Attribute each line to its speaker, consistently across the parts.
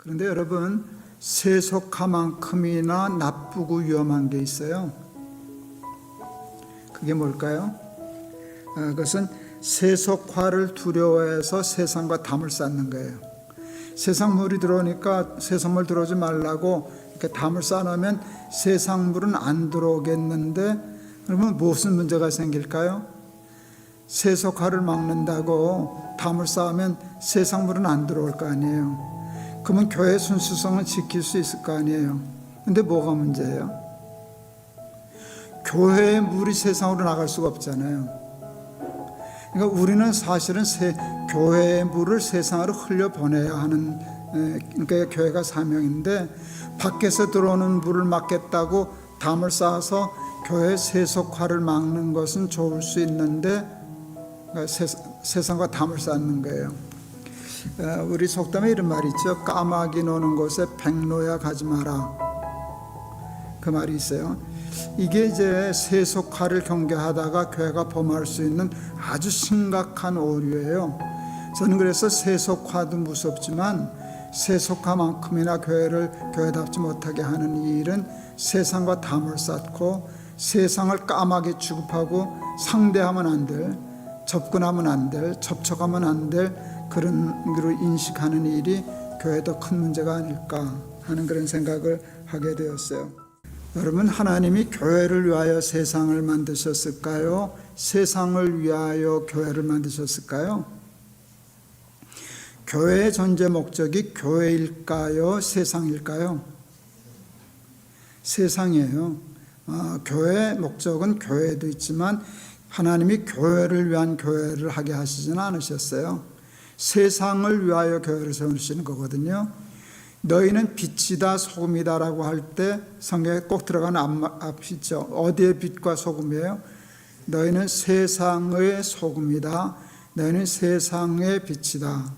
Speaker 1: 그런데 여러분, 세속화만큼이나 나쁘고 위험한 게 있어요. 그게 뭘까요? 그것은 세속화를 두려워해서 세상과 담을 쌓는 거예요. 세상 물이 들어오니까 세상 물 들어오지 말라고 이렇게 담을 쌓아놓으면 세상 물은 안 들어오겠는데, 그러면 무슨 문제가 생길까요? 세속화를 막는다고 담을 쌓으면 세상 물은 안 들어올 거 아니에요. 그러면 교회의 순수성은 지킬 수 있을 거 아니에요. 근데 뭐가 문제예요? 교회의 물이 세상으로 나갈 수가 없잖아요. 그러니까 우리는 사실은 교회의 물을 세상으로 흘려보내야 하는, 그러니까 교회가 사명인데, 밖에서 들어오는 물을 막겠다고 담을 쌓아서 교회 세속화를 막는 것은 좋을 수 있는데, 그러니까 세상과 담을 쌓는 거예요. 우리 속담에 이런 말이 있죠. 까마귀 노는 곳에 백로야 가지 마라. 그 말이 있어요. 이게 이제 세속화를 경계하다가 교회가 범할 수 있는 아주 심각한 오류예요. 저는 그래서 세속화도 무섭지만 세속화만큼이나 교회를 교회답지 못하게 하는 이 일은 세상과 담을 쌓고 세상을 까마귀 취급하고 상대하면 안 될, 접근하면 안 될, 접촉하면 안 될 그런 으로 인식하는 일이 교회에 더 큰 문제가 아닐까 하는 그런 생각을 하게 되었어요. 여러분, 하나님이 교회를 위하여 세상을 만드셨을까요? 세상을 위하여 교회를 만드셨을까요? 교회의 존재 목적이 교회일까요? 세상일까요? 세상이에요. 교회의 목적은 교회도 있지만 하나님이 교회를 위한 교회를 하게 하시지는 않으셨어요. 세상을 위하여 교회를 세우시는 거거든요. 너희는 빛이다 소금이다 라고 할 때 성경에 꼭 들어가는 앞이 있죠. 어디의 빛과 소금이에요? 너희는 세상의 소금이다. 너희는 세상의 빛이다.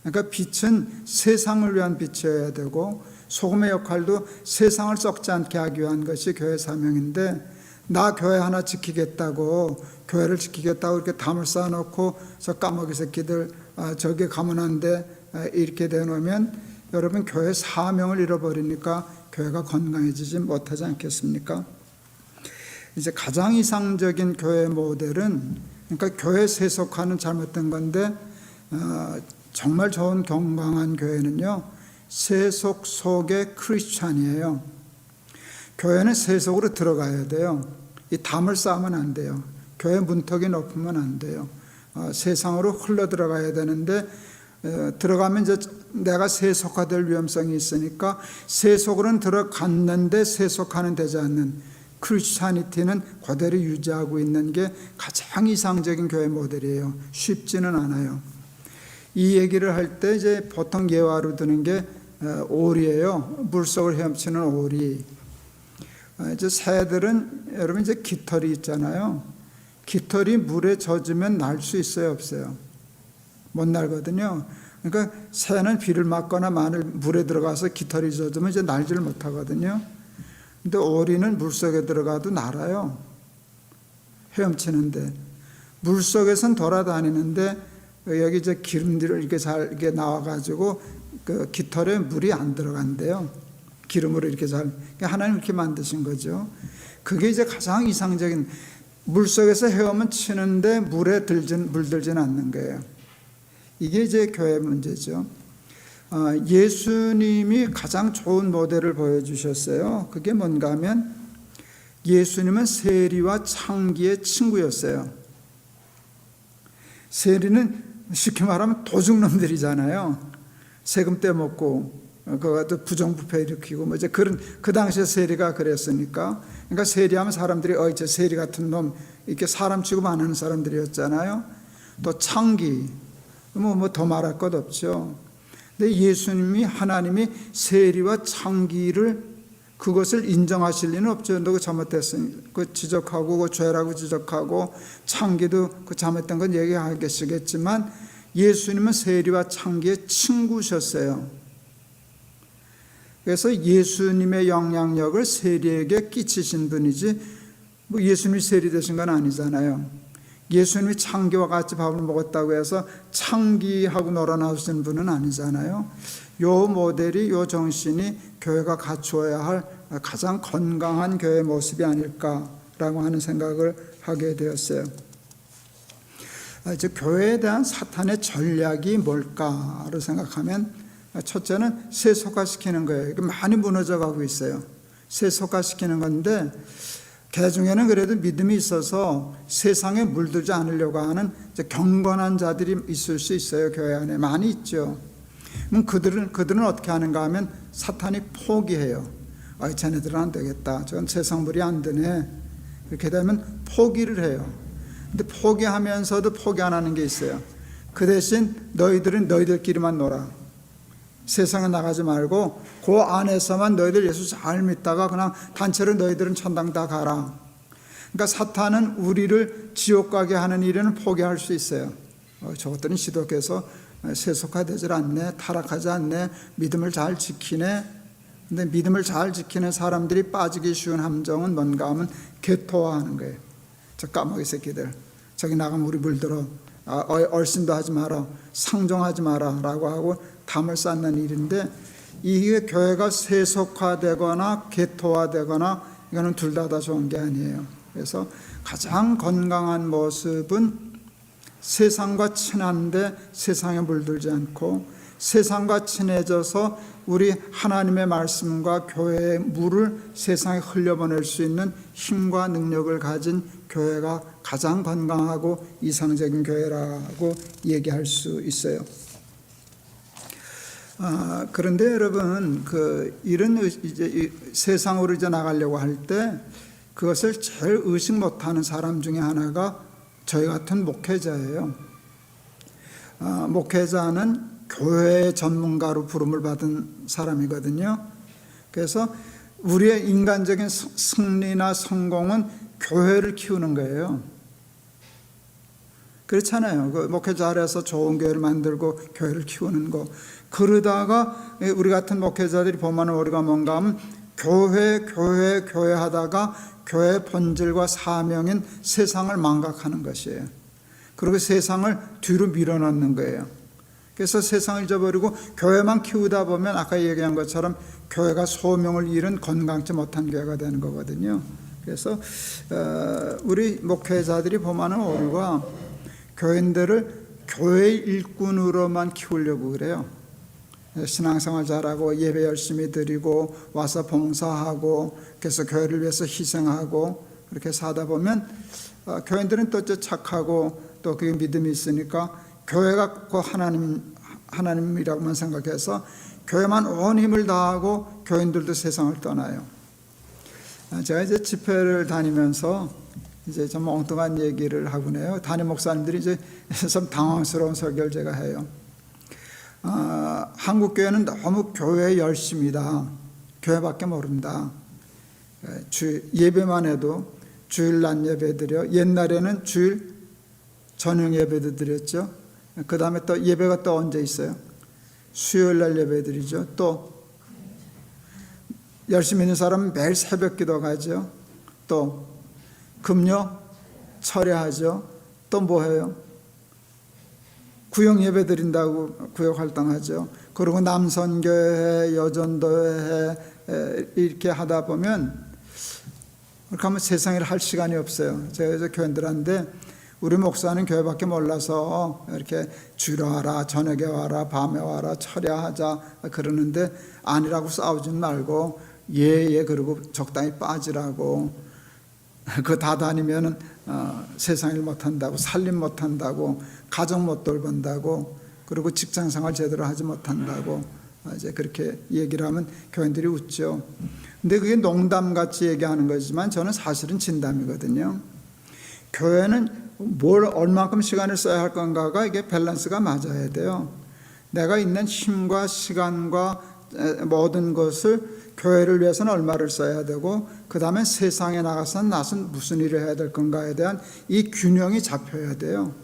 Speaker 1: 그러니까 빛은 세상을 위한 빛이어야 되고 소금의 역할도 세상을 썩지 않게 하기 위한 것이 교회 사명인데, 나 교회 하나 지키겠다고, 교회를 지키겠다고 이렇게 담을 쌓아놓고 저 까마귀 새끼들 저기 가면 안 돼 이렇게 되어놓으면 여러분 교회 사명을 잃어버리니까 교회가 건강해지지 못하지 않겠습니까? 이제 가장 이상적인 교회 모델은, 그러니까 교회 세속화는 잘못된 건데 정말 좋은 건강한 교회는요, 세속 속의 크리스찬이에요. 교회는 세속으로 들어가야 돼요. 이 담을 쌓으면 안 돼요. 교회 문턱이 높으면 안 돼요. 세상으로 흘러 들어가야 되는데, 들어가면 이제 내가 세속화될 위험성이 있으니까 세속으로는 들어갔는데 세속화는 되지 않는 크리스찬이티는 그대로 유지하고 있는 게 가장 이상적인 교회 모델이에요. 쉽지는 않아요. 이 얘기를 할 때 이제 보통 예화로 드는 게 오리예요. 물속을 헤엄치는 오리. 이제 새들은 여러분 이제 깃털이 있잖아요. 깃털이 물에 젖으면 날 수 있어요, 없어요? 못 날거든요. 그러니까 새는 비를 맞거나 만일 물에 들어가서 깃털이 젖으면 이제 날지를 못하거든요. 근데 오리는 물속에 들어가도 날아요. 헤엄치는데. 물속에선 돌아다니는데 여기 이제 기름들을 이렇게 잘 이렇게 나와가지고 그 깃털에 물이 안 들어간대요. 기름으로 이렇게 잘. 하나님 이렇게 만드신 거죠. 그게 이제 가장 이상적인, 물속에서 헤엄은 치는데 물들진 않는 거예요. 이게 이제 교회 문제죠. 예수님이 가장 좋은 모델을 보여주셨어요. 그게 뭔가 하면 예수님은 세리와 창기의 친구였어요. 세리는 쉽게 말하면 도둑놈들이잖아요. 세금 떼먹고 그것도 부정부패 일으키고 뭐 이제 그 당시에 세리가 그랬으니까. 그러니까 세리하면 사람들이 저 세리 같은 놈 이렇게 사람 취급 안 하는 사람들이었잖아요. 또 창기 뭐 더 말할 것 없죠. 근데 예수님이, 하나님이 세리와 창기를 그것을 인정하실 리는 없죠. 너 그 잘못됐으니 그 지적하고 그 죄라고 지적하고 창기도 그 잘못된 건 얘기하겠지만 예수님은 세리와 창기의 친구셨어요. 그래서 예수님의 영향력을 세리에게 끼치신 분이지 뭐 예수님이 세리 되신 건 아니잖아요. 예수님이 창기와 같이 밥을 먹었다고 해서 창기하고 놀아나오신 분은 아니잖아요. 요 모델이, 요 정신이 교회가 갖추어야 할 가장 건강한 교회 모습이 아닐까라고 하는 생각을 하게 되었어요. 즉 교회에 대한 사탄의 전략이 뭘까를 생각하면, 첫째는 세속화시키는 거예요. 많이 무너져 가고 있어요. 세속화시키는 건데, 개 중에는 그래도 믿음이 있어서 세상에 물들지 않으려고 하는 경건한 자들이 있을 수 있어요. 교회 안에 많이 있죠. 그럼 그들은 어떻게 하는가 하면 사탄이 포기해요. 쟤네들은 안 되겠다. 저건 세상 물이 안 되네. 이렇게 되면 포기를 해요. 근데 포기하면서도 포기 안 하는 게 있어요. 그 대신 너희들은 너희들끼리만 놀아. 세상에 나가지 말고 그 안에서만 너희들 예수 잘 믿다가 그냥 단체로 너희들은 천당 다 가라. 그러니까 사탄은 우리를 지옥 가게 하는 일에는 포기할 수 있어요. 저것들은 지독해서 세속화되질 않네, 타락하지 않네, 믿음을 잘 지키네. 근데 믿음을 잘 지키는 사람들이 빠지기 쉬운 함정은 뭔가 하면 개토화하는 거예요. 저 까마귀 새끼들, 저기 나가면 우리 물들어, 얼씬도 하지 마라, 상종하지 마라 라고 하고 담을 쌓는 일인데, 이게 교회가 세속화되거나 개토화되거나 이거는 둘 다 좋은 게 아니에요. 그래서 가장 건강한 모습은 세상과 친한데 세상에 물들지 않고, 세상과 친해져서 우리 하나님의 말씀과 교회의 물을 세상에 흘려보낼 수 있는 힘과 능력을 가진 교회가 가장 건강하고 이상적인 교회라고 얘기할 수 있어요. 그런데 여러분, 이런 이제 세상으로 이제 나가려고 할 때 그것을 제일 의식 못하는 사람 중에 하나가 저희 같은 목회자예요. 목회자는 교회의 전문가로 부름을 받은 사람이거든요. 그래서 우리의 인간적인 승리나 성공은 교회를 키우는 거예요. 그렇잖아요. 목회 잘해서 좋은 교회를 만들고 교회를 키우는 거. 그러다가 우리 같은 목회자들이 보면 우리가 뭔가 하면 교회 하다가 교회의 본질과 사명인 세상을 망각하는 것이에요. 그리고 세상을 뒤로 밀어넣는 거예요. 그래서 세상을 잊어버리고 교회만 키우다 보면 아까 얘기한 것처럼 교회가 소명을 잃은 건강치 못한 교회가 되는 거거든요. 그래서 우리 목회자들이 보면은 우리가 교인들을 교회 일꾼으로만 키우려고 그래요. 신앙생활 잘하고 예배 열심히 드리고 와서 봉사하고 그래서 교회를 위해서 희생하고 그렇게 사다 보면 교인들은 또 착하고 또 그게 믿음이 있으니까 교회가 그 하나님이라고만 생각해서 교회만 온 힘을 다하고 교인들도 세상을 떠나요. 제가 이제 집회를 다니면서 이제 좀 엉뚱한 얘기를 하곤 해요. 담임 목사님들이 이제 좀 당황스러운 설교를 제가 해요. 한국 교회는 너무 교회 열심이다. 교회밖에 모른다. 예배만 해도 주일 낮 예배 드려. 옛날에는 주일 저녁 예배도 드렸죠. 그 다음에 또 예배가 또 언제 있어요? 수요일 날 예배 드리죠. 또 열심히 있는 사람은 매일 새벽 기도 가죠. 또 금요 철야하죠. 또 뭐 해요? 구역 예배 드린다고 구역 활동하죠. 그리고 남선교회, 여전도회 이렇게 하다 보면 그렇게 하면 세상에 할 시간이 없어요. 제가 이제 교인들한테 우리 목사는 교회밖에 몰라서 이렇게 주일에 와라, 저녁에 와라, 밤에 와라, 철야하자 그러는데 아니라고 싸우진 말고 예 그러고 적당히 빠지라고. 그거 다 다니면은 세상 일 못한다고, 살림 못한다고, 가정 못 돌본다고, 그리고 직장생활 제대로 하지 못한다고 이제 그렇게 얘기를 하면 교인들이 웃죠. 근데 그게 농담같이 얘기하는 거지만 저는 사실은 진담이거든요. 교회는 뭘 얼마큼 시간을 써야 할 건가가 이게 밸런스가 맞아야 돼요. 내가 있는 힘과 시간과 모든 것을 교회를 위해서는 얼마를 써야 되고 그 다음에 세상에 나가서는 나는 무슨 일을 해야 될 건가에 대한 이 균형이 잡혀야 돼요.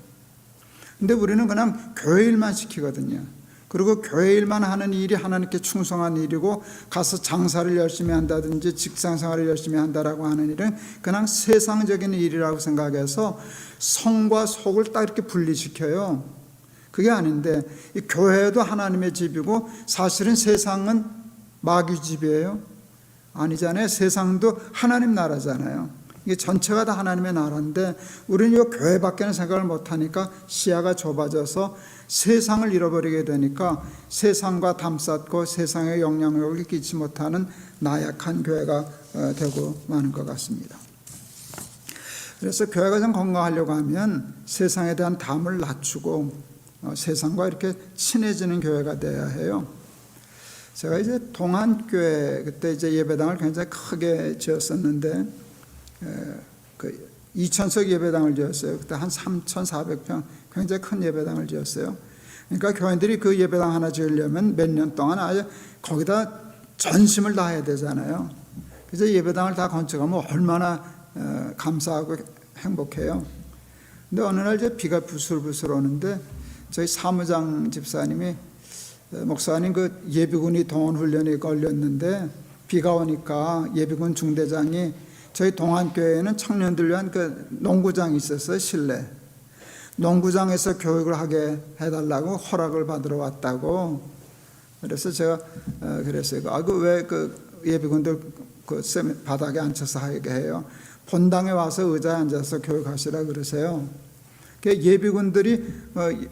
Speaker 1: 근데 우리는 그냥 교회 일만 시키거든요. 그리고 교회 일만 하는 일이 하나님께 충성한 일이고 가서 장사를 열심히 한다든지 직장생활을 열심히 한다라고 하는 일은 그냥 세상적인 일이라고 생각해서 성과 속을 딱 이렇게 분리시켜요. 그게 아닌데 이 교회도 하나님의 집이고 사실은 세상은 마귀 집이에요. 아니잖아요. 세상도 하나님 나라잖아요. 이게 전체가 다 하나님의 나라인데 우리는 이 교회밖에는 생각을 못하니까 시야가 좁아져서 세상을 잃어버리게 되니까 세상과 담쌓고 세상의 영향력을 끼치지 못하는 나약한 교회가 되고 마는 것 같습니다. 그래서 교회가 좀 건강하려고 하면 세상에 대한 담을 낮추고 세상과 이렇게 친해지는 교회가 돼야 해요. 제가 이제 동안교회 그때 이제 예배당을 굉장히 크게 지었었는데 그 2,000석 예배당을 지었어요. 그때 한 3,400평 굉장히 큰 예배당을 지었어요. 그러니까 교인들이 그 예배당 하나 지으려면 몇 년 동안 아예 거기다 전심을 다해야 되잖아요. 그래서 예배당을 다 건축하면 얼마나 감사하고 행복해요. 근데 어느 날 이제 비가 부슬부슬 오는데 저희 사무장 집사님이 목사님 그 예비군이 동원훈련에 걸렸는데 비가 오니까 예비군 중대장이 저희 동안교회에는 청년들 위한 그 농구장이 있었어요. 실내 농구장에서 교육을 하게 해달라고 허락을 받으러 왔다고. 그래서 제가 그랬어요. 왜 그 예비군들 그 바닥에 앉혀서 하게 해요? 본당에 와서 의자에 앉아서 교육하시라 그러세요. 예비군들이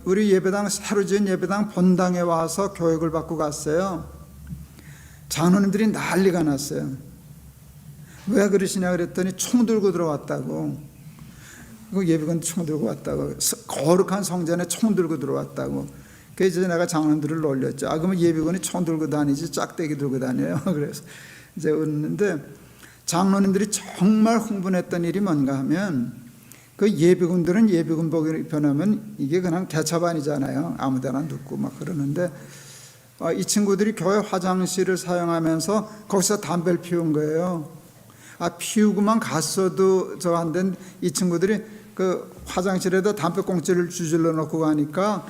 Speaker 1: 우리 예배당 새로 지은 예배당 본당에 와서 교육을 받고 갔어요. 장로님들이 난리가 났어요. 왜 그러시냐 그랬더니 총 들고 들어왔다고. 예비군 총 들고 왔다고. 거룩한 성전에 총 들고 들어왔다고. 그래서 내가 장로님들을 놀렸죠. 그러면 예비군이 총 들고 다니지 짝대기 들고 다녀요. 그래서 이제 웃는데 장로님들이 정말 흥분했던 일이 뭔가 하면 그 예비군들은 예비군복을 입혀놓으면 이게 그냥 개차반이잖아요. 아무데나 눕고 막 그러는데 이 친구들이 교회 화장실을 사용하면서 거기서 담배를 피운 거예요. 피우고만 갔어도 저 안 된 이 친구들이 그 화장실에다 담배꽁초를 주질러 놓고 가니까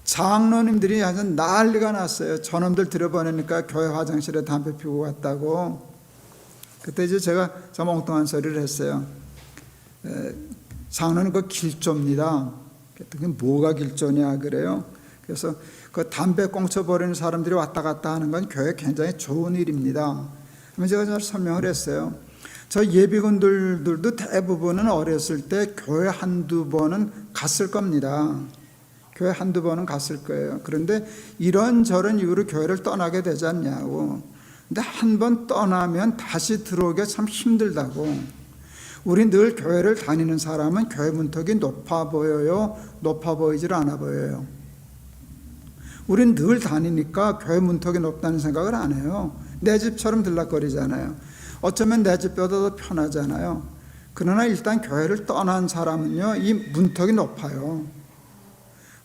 Speaker 1: 장로님들이 아주 난리가 났어요. 저놈들 들여보내니까 교회 화장실에 담배 피우고 갔다고. 그때 이제 제가 좀 엉뚱한 소리를 했어요. 장로는 그 길조입니다. 그랬더니 뭐가 길조냐 그래요. 그래서 그 담배 꽁초 버리는 사람들이 왔다 갔다 하는 건 교회에 굉장히 좋은 일입니다. 그러면 제가 잘 설명을 했어요. 저 예비군들도 대부분은 어렸을 때 교회 한두 번은 갔을 겁니다. 교회 한두 번은 갔을 거예요. 그런데 이런저런 이유로 교회를 떠나게 되지 않냐고. 근데 한 번 떠나면 다시 들어오기가 참 힘들다고. 우리 늘 교회를 다니는 사람은 교회 문턱이 높아 보여요? 높아 보이질 않아 보여요? 우린 늘 다니니까 교회 문턱이 높다는 생각을 안 해요. 내 집처럼 들락거리잖아요. 어쩌면 내 집보다 더 편하잖아요. 그러나 일단 교회를 떠난 사람은요, 이 문턱이 높아요.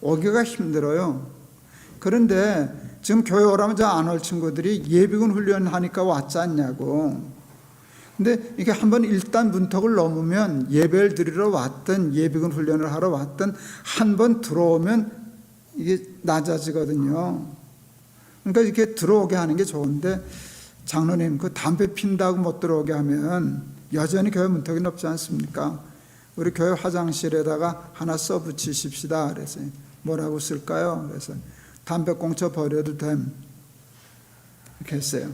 Speaker 1: 오기가 힘들어요. 그런데 지금 교회 오라면 저 안 올 친구들이 예비군 훈련하니까 왔지 않냐고. 근데 이게 한번 일단 문턱을 넘으면 예배를 드리러 왔든 예비군 훈련을 하러 왔든 한 번 들어오면 이게 낮아지거든요. 그러니까 이렇게 들어오게 하는 게 좋은데 장로님 그 담배 핀다고 못 들어오게 하면 여전히 교회 문턱이 높지 않습니까? 우리 교회 화장실에다가 하나 써붙이십시다. 그래서 뭐라고 쓸까요? 그래서 담배꽁초 버려도 됨. 이렇게 했어요.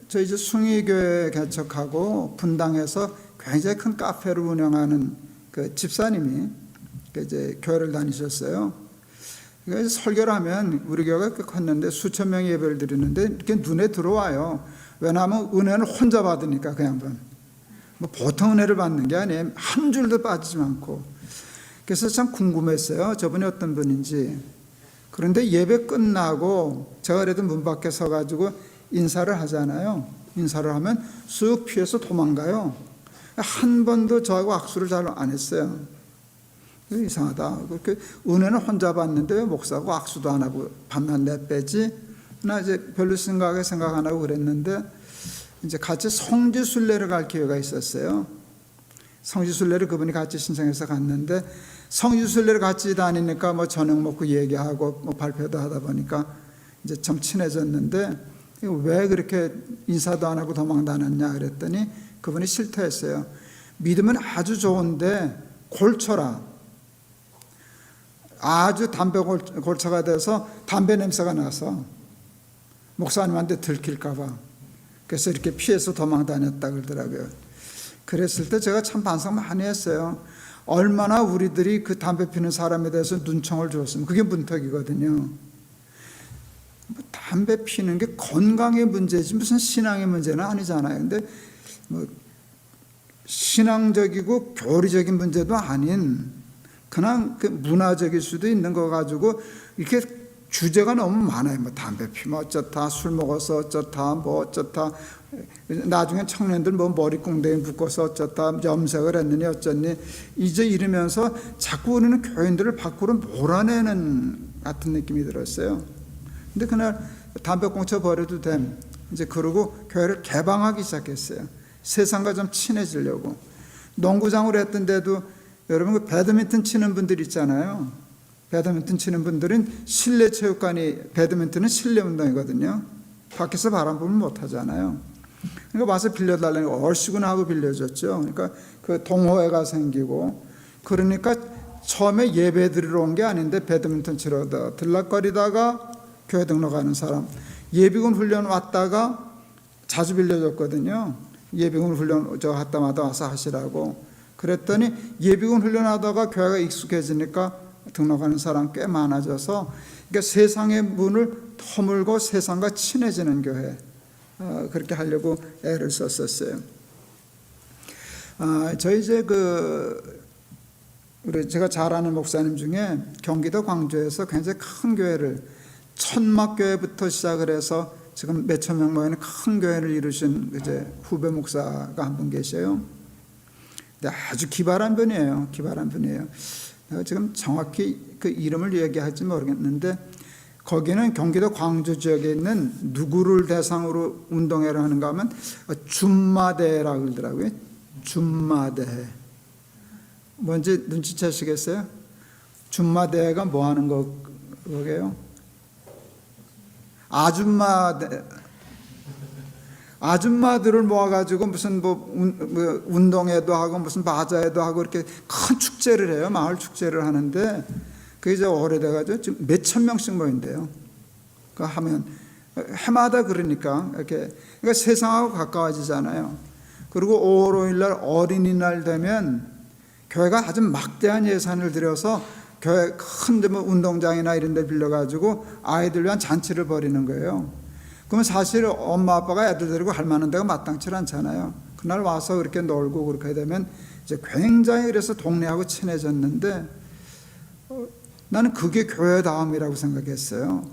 Speaker 1: 저 이제 숭의교회 개척하고 분당에서 굉장히 큰 카페를 운영하는 그 집사님이 이제 교회를 다니셨어요. 그래서 설교를 하면 우리 교회가 컸는데 수천 명이 예배를 드리는데 이렇게 눈에 들어와요. 왜냐하면 은혜는 혼자 받으니까 그 양반. 뭐 보통 은혜를 받는 게 아니에요. 한 줄도 빠지지 않고. 그래서 참 궁금했어요. 저분이 어떤 분인지. 그런데 예배 끝나고 제가 그래도 문 밖에 서가지고 인사를 하잖아요. 인사를 하면 쑥 피해서 도망가요. 한 번도 저하고 악수를 잘 안 했어요. 이상하다. 그렇게 은혜는 혼자 받는데 왜 목사하고 악수도 안 하고 밤낮 내빼지? 나 이제 별로 생각 안 하고 그랬는데 이제 같이 성지순례를 갈 기회가 있었어요. 성지순례를 그분이 같이 신청해서 갔는데 성지순례를 같이 다니니까 뭐 저녁 먹고 얘기하고 뭐 발표도 하다 보니까 이제 좀 친해졌는데 왜 그렇게 인사도 안 하고 도망 다녔냐 그랬더니 그분이 싫다했어요. 믿음은 아주 좋은데 골쳐라. 아주 담배 골차가 돼서 담배 냄새가 나서 목사님한테 들킬까 봐 그래서 이렇게 피해서 도망 다녔다 그러더라고요. 그랬을 때 제가 참 반성 많이 했어요. 얼마나 우리들이 그 담배 피는 사람에 대해서 눈총을 줬으면, 그게 문턱이거든요. 담배 피는 게 건강의 문제지 무슨 신앙의 문제는 아니잖아요. 근데 뭐 신앙적이고 교리적인 문제도 아닌 그냥 그 문화적일 수도 있는 거 가지고 이렇게 주제가 너무 많아요. 뭐 담배 피면 어쩌다, 술 먹어서 어쩌다, 뭐 어쩌다, 나중에 청년들 뭐 머리 꽁댕이 묶어서 어쩌다, 염색을 했느니 어쩌니, 이제 이러면서 자꾸 우리는 교인들을 밖으로 몰아내는 같은 느낌이 들었어요. 근데 그날 담배 꽁초 버려도 됨, 이제 그러고 교회를 개방하기 시작했어요. 세상과 좀 친해지려고. 농구장으로 했던데도 여러분 그 배드민턴 치는 분들 있잖아요. 배드민턴 치는 분들은 실내 체육관이, 배드민턴은 실내 운동이거든요. 밖에서 바람 불면 못 하잖아요. 그러니까 와서 빌려달라는 거 얼씨구나 하고 빌려줬죠. 그러니까 그 동호회가 생기고, 그러니까 처음에 예배 드리러 온 게 아닌데 배드민턴 치러 들락거리다가 교회 등록하는 사람, 예비군 훈련 왔다가 자주 빌려줬거든요. 예비군 훈련 저 갔다마다 와서 하시라고. 그랬더니 예비군 훈련하다가 교회가 익숙해지니까 등록하는 사람 꽤 많아져서, 그러니까 세상의 문을 터물고 세상과 친해지는 교회, 그렇게 하려고 애를 썼었어요. 저희 이제 우리 제가 잘 아는 목사님 중에 경기도 광주에서 굉장히 큰 교회를, 천막교회부터 시작을 해서 지금 몇천 명 모이는 큰 교회를 이루신 이제 후배 목사가 한 분 계셔요. 근데 아주 기발한 분이에요. 기발한 분이에요. 내가 지금 정확히 그 이름을 얘기할지 모르겠는데, 거기는 경기도 광주 지역에 있는 누구를 대상으로 운동회를 하는가 하면 줌마대라고 그러더라고요. 줌마대. 뭔지 눈치채시겠어요? 줌마대가 뭐 하는 거게요? 아줌마들을 모아가지고 무슨 뭐 운동회도 하고 무슨 바자회도 하고 이렇게 큰 축제를 해요. 마을 축제를 하는데 그게 이제 오래돼가지고 지금 몇천 명씩 모인대요. 그 하면 해마다 그러니까 이렇게, 그러니까 세상하고 가까워지잖아요. 그리고 5월 5일 날 어린이날 되면 교회가 아주 막대한 예산을 들여서 교회 큰 뭐 운동장이나 이런 데 빌려가지고 아이들 위한 잔치를 벌이는 거예요. 그러면 사실 엄마 아빠가 애들 데리고 할 만한 데가 마땅치 않잖아요. 그날 와서 그렇게 놀고 그렇게 되면 이제 굉장히, 그래서 동네하고 친해졌는데, 나는 그게 교회다움이라고 생각했어요.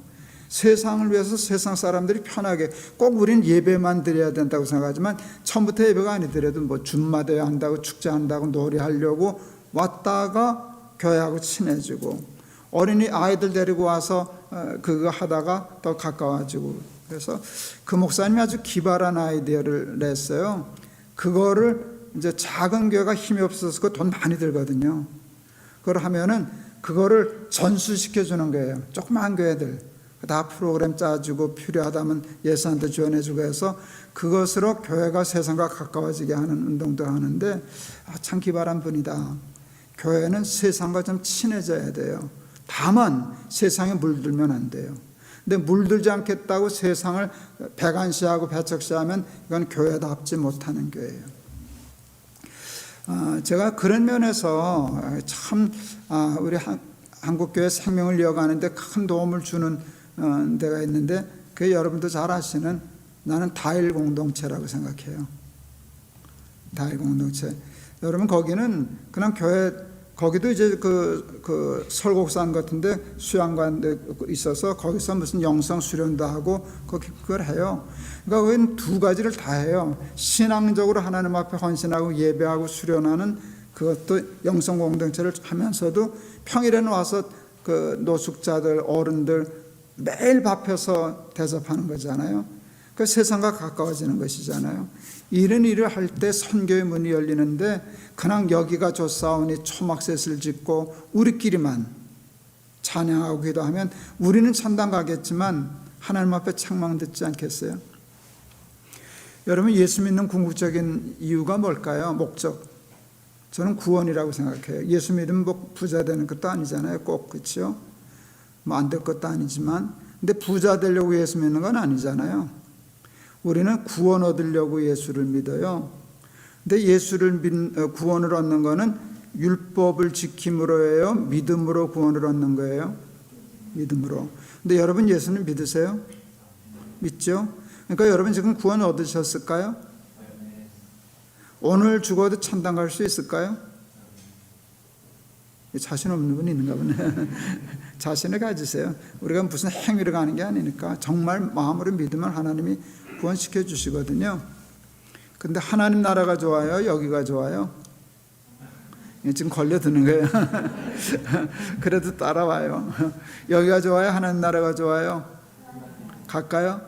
Speaker 1: 세상을 위해서 세상 사람들이 편하게, 꼭 우린 예배만 드려야 된다고 생각하지만 처음부터 예배가 아니더라도 뭐 줌마대회 한다고 축제한다고 놀이하려고 왔다가 교회하고 친해지고, 어린이 아이들 데리고 와서 그거 하다가 더 가까워지고. 그래서 그 목사님이 아주 기발한 아이디어를 냈어요. 그거를 이제 작은 교회가 힘이 없어서 그 돈 많이 들거든요. 그걸 하면은 그거를 전수시켜 주는 거예요. 조그만 교회들 다 프로그램 짜주고 필요하다면 예산도 지원해주고 해서 그것으로 교회가 세상과 가까워지게 하는 운동도 하는데, 참 기발한 분이다. 교회는 세상과 좀 친해져야 돼요. 다만 세상에 물들면 안 돼요. 근데 물들지 않겠다고 세상을 배관시하고 배척시하면 이건 교회답지 못하는 교회예요. 제가 그런 면에서 참 우리 한국교회 생명을 이어가는 데 큰 도움을 주는 데가 있는데, 그게 여러분도 잘 아시는, 나는 다일 공동체라고 생각해요. 다일 공동체. 여러분 거기는 그냥 교회, 거기도 이제 그 설곡산 같은데 수양관도 있어서 거기서 무슨 영성 수련도 하고 그걸 해요. 그러니까 거기는 두 가지를 다 해요. 신앙적으로 하나님 앞에 헌신하고 예배하고 수련하는 그것도 영성 공동체를 하면서도 평일에는 와서 그 노숙자들, 어른들 매일 밥해서 대접하는 거잖아요. 그 세상과 가까워지는 것이잖아요. 이런 일을 할 때 선교의 문이 열리는데, 그냥 여기가 좋사오니 초막셋을 짓고 우리끼리만 찬양하고 기도하면 우리는 천당 가겠지만 하나님 앞에 책망 듣지 않겠어요? 여러분, 예수 믿는 궁극적인 이유가 뭘까요? 목적. 저는 구원이라고 생각해요. 예수 믿으면 뭐 부자 되는 것도 아니잖아요. 꼭 그렇죠? 뭐 안 될 것도 아니지만, 근데 부자 되려고 예수 믿는 건 아니잖아요. 우리는 구원 얻으려고 예수를 믿어요. 근데 구원을 얻는 거는 율법을 지킴으로예요? 믿음으로 구원을 얻는 거예요? 믿음으로. 근데 여러분 예수는 믿으세요? 믿죠? 그러니까 여러분 지금 구원 얻으셨을까요? 오늘 죽어도 천당 갈 수 있을까요? 자신 없는 분이 있는가 보네. 자신을 가지세요. 우리가 무슨 행위를 가는 게 아니니까 정말 마음으로 믿으면 하나님이 구원시켜 주시거든요. 근데 하나님 나라가 좋아요? 여기가 좋아요? 지금 걸려드는 거예요. 그래도 따라와요. 여기가 좋아요? 하나님 나라가 좋아요? 갈까요?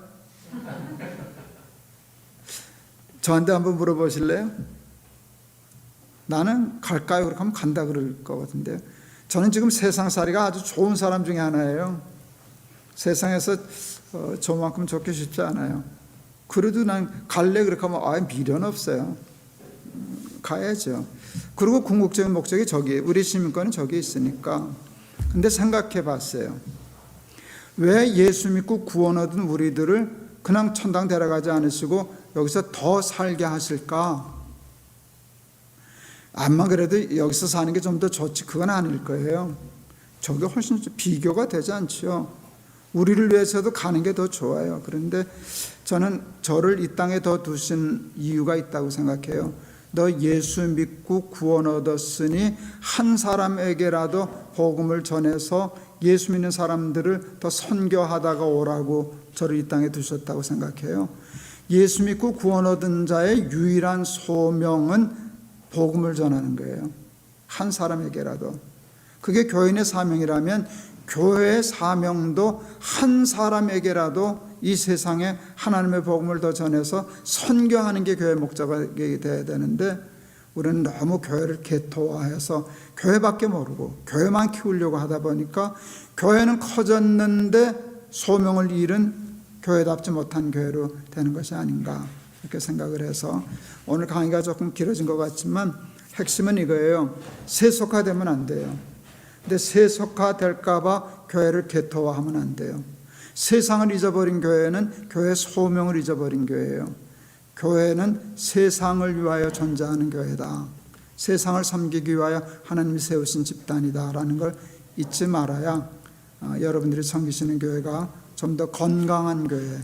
Speaker 1: 저한테 한번 물어보실래요? 나는 갈까요? 그렇게 하면 간다 그럴 것 같은데, 저는 지금 세상살이가 아주 좋은 사람 중에 하나예요. 세상에서 저만큼 좋게 쉽지 않아요. 그래도 난 갈래 그렇게 하면 미련 없어요. 가야죠. 그리고 궁극적인 목적이 저기, 우리 시민권은 저기 있으니까. 근데 생각해 봤어요. 왜 예수 믿고 구원 얻은 우리들을 그냥 천당 데려가지 않으시고 여기서 더 살게 하실까? 암만 그래도 여기서 사는 게 좀 더 좋지, 그건 아닐 거예요. 저게 훨씬 비교가 되지 않죠. 우리를 위해서도 가는 게 더 좋아요. 그런데 저는 저를 이 땅에 더 두신 이유가 있다고 생각해요. 너 예수 믿고 구원 얻었으니 한 사람에게라도 복음을 전해서 예수 믿는 사람들을 더 선교하다가 오라고 저를 이 땅에 두셨다고 생각해요. 예수 믿고 구원 얻은 자의 유일한 소명은 복음을 전하는 거예요. 한 사람에게라도. 그게 교인의 사명이라면 교회의 사명도 한 사람에게라도 이 세상에 하나님의 복음을 더 전해서 선교하는 게 교회의 목적이 되어야 되는데, 우리는 너무 교회를 개토화해서 교회밖에 모르고 교회만 키우려고 하다 보니까 교회는 커졌는데 소명을 잃은 교회답지 못한 교회로 되는 것이 아닌가, 이렇게 생각을 해서 오늘 강의가 조금 길어진 것 같지만 핵심은 이거예요. 세속화되면 안 돼요. 근데 세속화될까 봐 교회를 개토화하면 안 돼요. 세상을 잊어버린 교회는 교회의 소명을 잊어버린 교회예요. 교회는 세상을 위하여 존재하는 교회다. 세상을 섬기기 위하여 하나님이 세우신 집단이다라는 걸 잊지 말아야 여러분들이 섬기시는 교회가 좀 더 건강한 교회,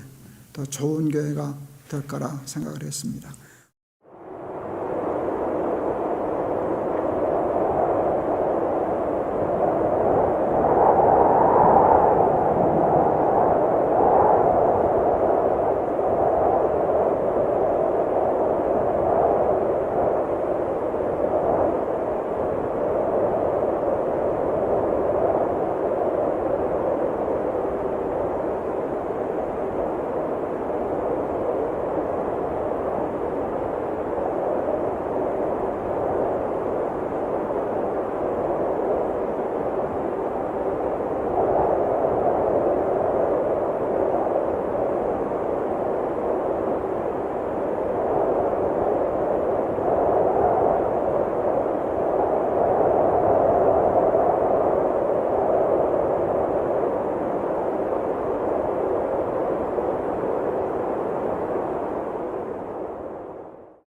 Speaker 1: 더 좋은 교회가 될 거라 생각을 했습니다.